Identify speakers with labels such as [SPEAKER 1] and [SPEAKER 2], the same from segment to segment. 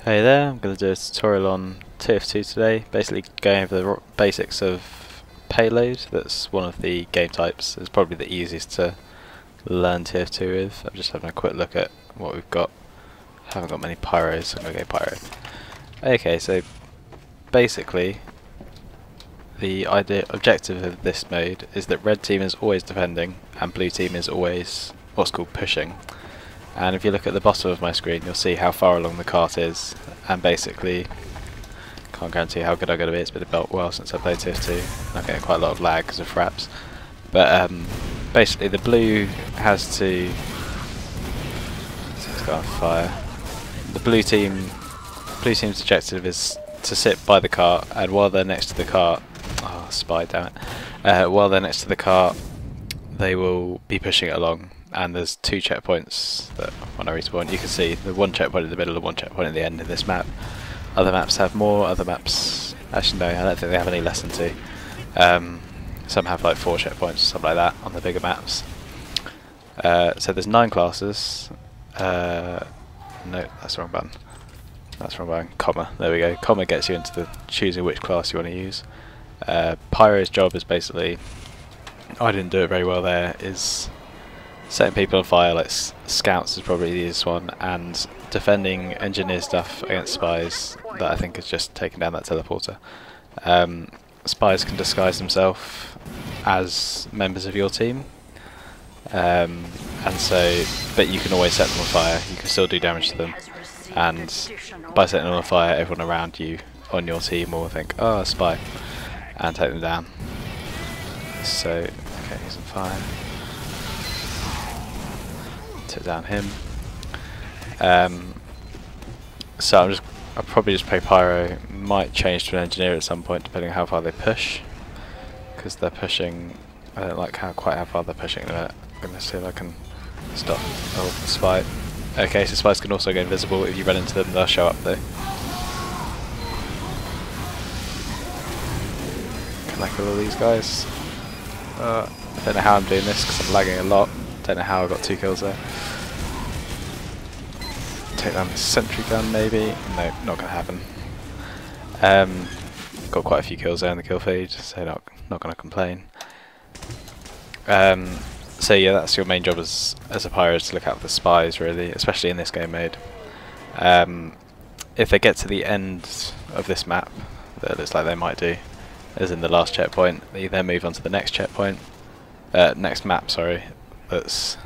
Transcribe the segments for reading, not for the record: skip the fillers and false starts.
[SPEAKER 1] Hey there, I'm going to do a tutorial on TF2 today, basically going over the basics of payload. That's one of the game types. It's probably the easiest to learn TF2 with. I'm just having a quick look at what we've got. Haven't got many pyros, so I'm going to go pyro. Okay, so basically the objective of this mode is that red team is always defending and blue team is always what's called pushing. And if you look at the bottom of my screen, you'll see how far along the cart is, and basically, can't guarantee how good I'm going to be. It's been a while since I played TF2. I'm getting quite a lot of lag because of fraps. But basically, the blue has to. It's got on fire. The blue team's objective is to sit by the cart, and while they're next to the cart, oh, spy, damn it! While they're next to the cart, they will be pushing it along. And there's two checkpoints that when I respawn, you can see the one checkpoint in the middle and one checkpoint at the end of this map. Other maps have more, other maps, actually no, I don't think they have any less than two. Some have like 4 checkpoints, something like that on the bigger maps. So there's 9 classes. No, that's the wrong button. That's the wrong button. Comma, there we go. Comma gets you into the choosing which class you want to use. Pyro's job is basically, I didn't do it very well there, is setting people on fire, like scouts is probably the easiest one, and defending engineer stuff against spies that I think has just taken down that teleporter. Spies can disguise themselves as members of your team, and so, but you can always set them on fire, you can still do damage to them, and by setting them on fire, everyone around you on your team will think, oh, a spy, and take them down. So, okay, he's on fire. Took down him. So I'll probably just play pyro. Might change to an engineer at some point depending on how far they push, because they're pushing. I don't like quite how far they're pushing. I'm gonna see if I can stop. Oh, spy. Okay, so spies can also go invisible. If you run into them, they'll show up though. Can I kill all these guys? I don't know how I'm doing this because I'm lagging a lot. Don't know how I got 2 kills there. Take down the sentry gun maybe? No, not gonna happen. Got quite a few kills there in the kill feed, so not gonna complain. So yeah, that's your main job as a pyro, is to look out for the spies really, especially in this game mode. If they get to the end of this map, that looks like they might do, as in the last checkpoint, they then move on to the next checkpoint, next map, sorry. That's,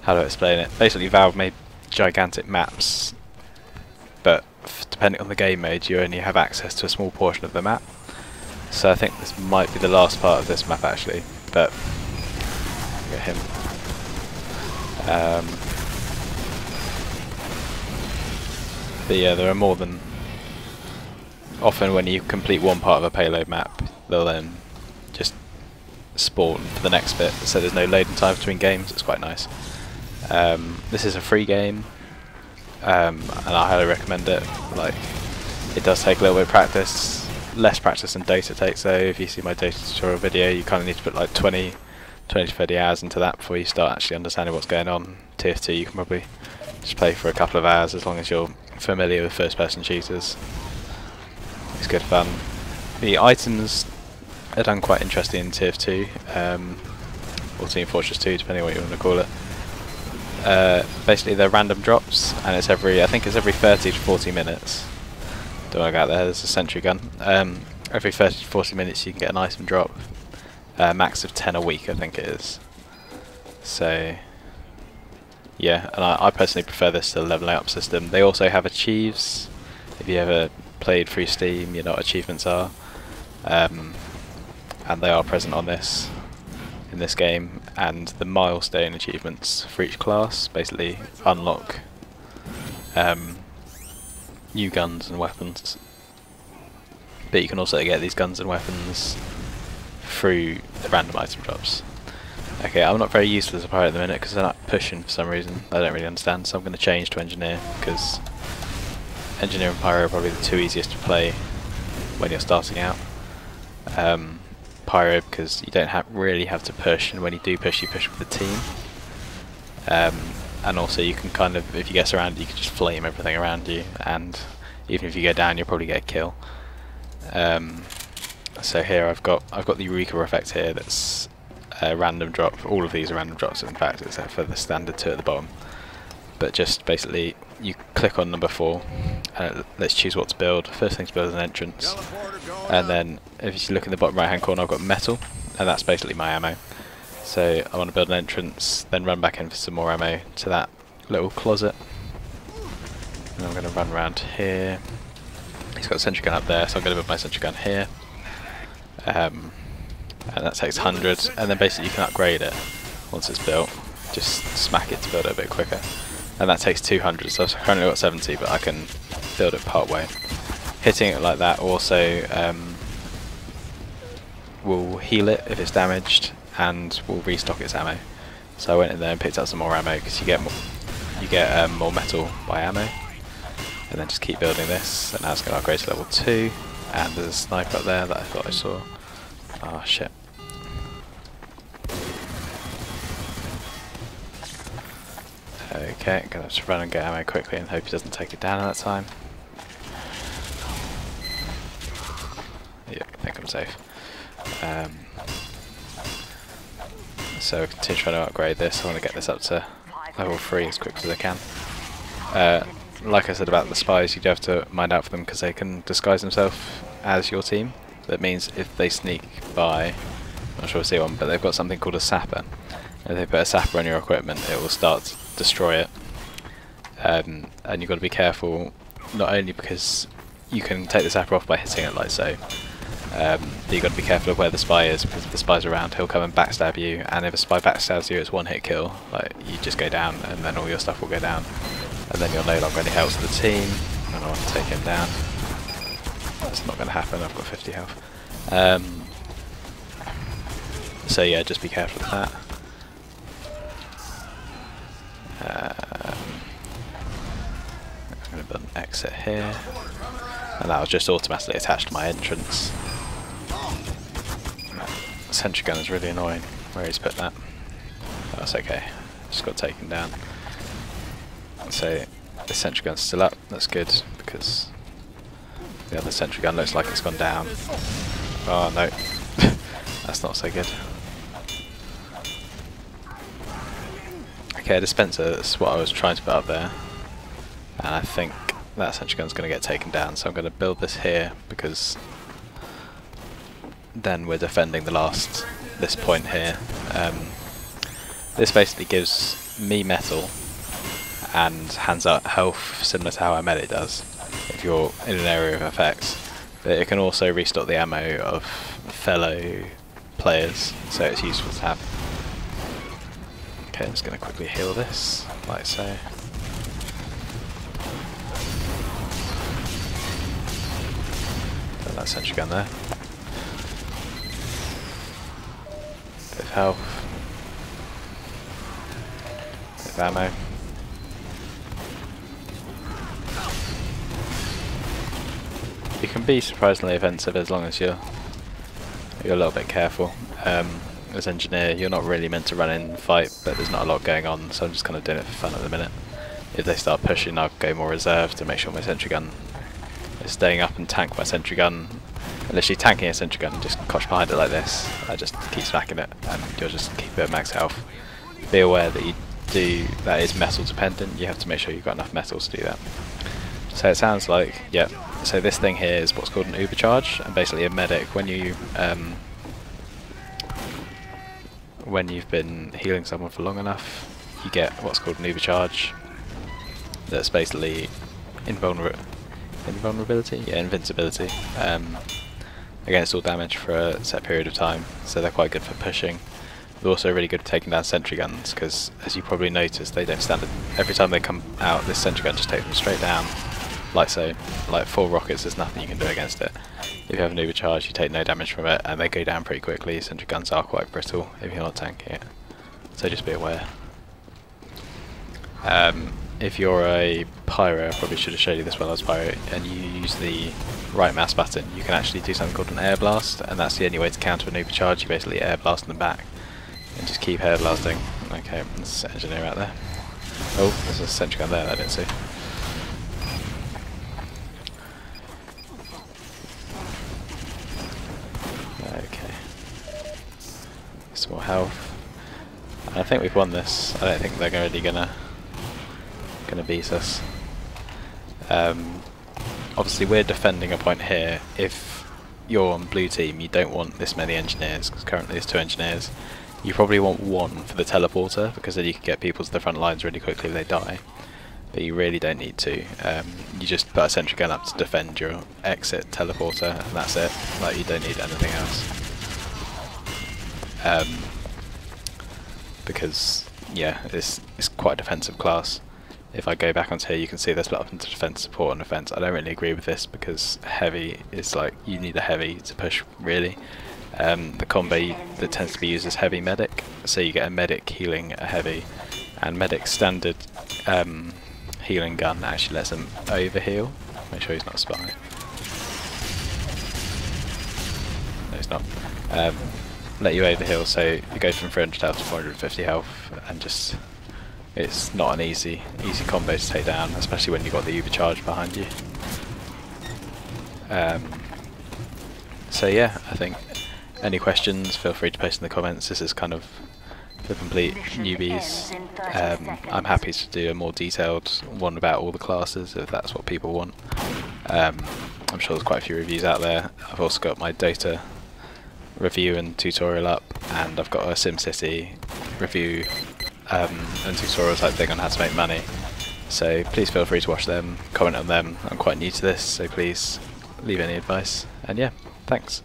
[SPEAKER 1] how do I explain it? Basically, Valve made gigantic maps, but depending on the game mode, you only have access to a small portion of the map. So I think this might be the last part of this map actually, but get him. But yeah, there are more than. Often when you complete one part of a payload map, they'll then just spawn for the next bit, so there's no loading time between games. It's quite nice. This is a free game, and I highly recommend it. Like, it does take a little bit of practice, less practice than Dota takes though. If you see my Dota tutorial video, you kind of need to put like 20 to 30 hours into that before you start actually understanding what's going on. TF2 you can probably just play for a couple of hours as long as you're familiar with first person shooters. It's good fun. The items are done quite interesting in TF2, or Team Fortress 2, depending on what you want to call it. Basically they're random drops, and it's I think it's every 30 to 40 minutes. Don't work out there, there's a sentry gun. Every 30 to 40 minutes you can get an item drop. Max of 10 a week I think it is. So yeah, and I personally prefer this to the leveling up system. They also have achieves. If you ever played through Steam, you know what achievements are. And they are present on this, in this game, and the milestone achievements for each class basically unlock new guns and weapons. But you can also get these guns and weapons through the random item drops. Okay, I'm not very useful as a pirate at the minute because they're not pushing for some reason. I don't really understand, so I'm going to change to engineer because engineer and pyro are probably the 2 easiest to play when you're starting out. Pyro because you don't really have to push, and when you do push, you push with the team. and also you can kind of, if you get surrounded, you can just flame everything around you, and even if you go down, you'll probably get a kill. So here I've got the Eureka effect here. That's a random drop. All of these are random drops, in fact, except for the standard 2 at the bottom. But just basically, you click on number 4. Let's choose what to build. First thing to build is an entrance, and then if you look in the bottom right hand corner, I've got metal, and that's basically my ammo. So I want to build an entrance, then run back in for some more ammo to that little closet. And I'm going to run around here. He's got a sentry gun up there, so I'm going to build my sentry gun here. And that takes 100, and then basically you can upgrade it once it's built. Just smack it to build it a bit quicker. And that takes 200, so I've currently got 70, but I can build it part way. Hitting it like that also will heal it if it's damaged, and will restock its ammo. So I went in there and picked up some more ammo, because you get more metal by ammo. And then just keep building this, and now it's going to upgrade to level 2. And there's a sniper up there that I thought I saw. Oh shit. Okay, gonna have to run and get ammo quickly and hope he doesn't take it down at that time. Yep, I think I'm safe. So I continue trying to upgrade this. I want to get this up to level 3 as quick as I can. Like I said about the spies, you do have to mind out for them because they can disguise themselves as your team. That means if they sneak by, I'm not sure we'll see one, but they've got something called a sapper. If they put a sapper on your equipment, it will start to destroy it. And you've got to be careful, not only because you can take the sapper off by hitting it like so, but you've got to be careful of where the spy is, because if the spy's around, he'll come and backstab you, and if a spy backstabs you, it's one hit kill. Like, you just go down, and then all your stuff will go down, and then you're no longer any help to the team, and I want to take him down. That's not going to happen, I've got 50 health. So yeah, just be careful of that. I'm going to build an exit here, and that was just automatically attached to my entrance. Sentry gun is really annoying where he's put that. But that's okay, just got taken down. So the sentry gun's still up, that's good, because the other sentry gun looks like it's gone down. Oh no, that's not so good. Okay, a dispenser, that's what I was trying to put up there. And I think that sentry gun's going to get taken down, so I'm going to build this here, because then we're defending this point here. This basically gives me metal and hands out health similar to how our medic does if you're in an area of effects, but it can also restock the ammo of fellow players, so it's useful to have. Okay, I'm just going to quickly heal this, like so. Put that sentry gun there. Bit of health. Bit of ammo. You can be surprisingly offensive as long as you're a little bit careful. As engineer, you're not really meant to run in and fight, but there's not a lot going on, so I'm just kind of doing it for fun at the minute. If they start pushing, I'll go more reserved to make sure my sentry gun is staying up and tank my sentry gun. And literally tanking a sentry gun, just cosh behind it like this. I just keep smacking it, and you'll just keep it at max health. Be aware that that is metal dependent. You have to make sure you've got enough metal to do that. So it sounds like, yeah. So this thing here is what's called an uber charge, and basically a medic, when you've been healing someone for long enough, you get what's called an uber charge. That's basically invulnerability? Yeah, invincibility. Against all damage for a set period of time, so they're quite good for pushing. They're also really good at taking down sentry guns, because as you probably noticed, they don't stand it. Every time they come out, this sentry gun just takes them straight down, like so. Like 4 rockets, there's nothing you can do against it. If you have an overcharge, you take no damage from it, and they go down pretty quickly. Sentry guns are quite brittle if you're not tanking it, so just be aware. If you're a pyro, I probably should have showed you this while I was pyro, and you use the right mouse button, you can actually do something called an air blast, and that's the only way to counter an overcharge. You basically air blast in the back and just keep air blasting. Okay, that's engineer out there. Oh, there's a sentry gun there that I didn't see. Okay. Some more health. And I think we've won this. I don't think they're really gonna beat us. Obviously we're defending a point here. If you're on blue team, you don't want this many engineers, because currently there's 2 engineers. You probably want 1 for the teleporter, because then you can get people to the front lines really quickly if they die. But you really don't need to. You just put a sentry gun up to defend your exit teleporter, and that's it. Like, you don't need anything else. Because, yeah, it's quite a defensive class. If I go back onto here, you can see they're split up into defense, support and offense. I don't really agree with this because heavy is like, you need a heavy to push really. The combo that tends to be used is heavy medic, so you get a medic healing a heavy, and medic standard healing gun actually lets them over heal. Make sure he's not a spy. No, he's not. Let you over heal, so you go from 300 health to 450 health, and just, it's not an easy combo to take down, especially when you've got the Uber charge behind you. So yeah, I think any questions, feel free to post in the comments. This is kind of for complete newbies. I'm happy to do a more detailed one about all the classes if that's what people want. I'm sure there's quite a few reviews out there. I've also got my Dota review and tutorial up, and I've got a SimCity review and tutorial type thing on how to make money. So please feel free to watch them, comment on them. I'm quite new to this, so please leave any advice. And yeah, thanks.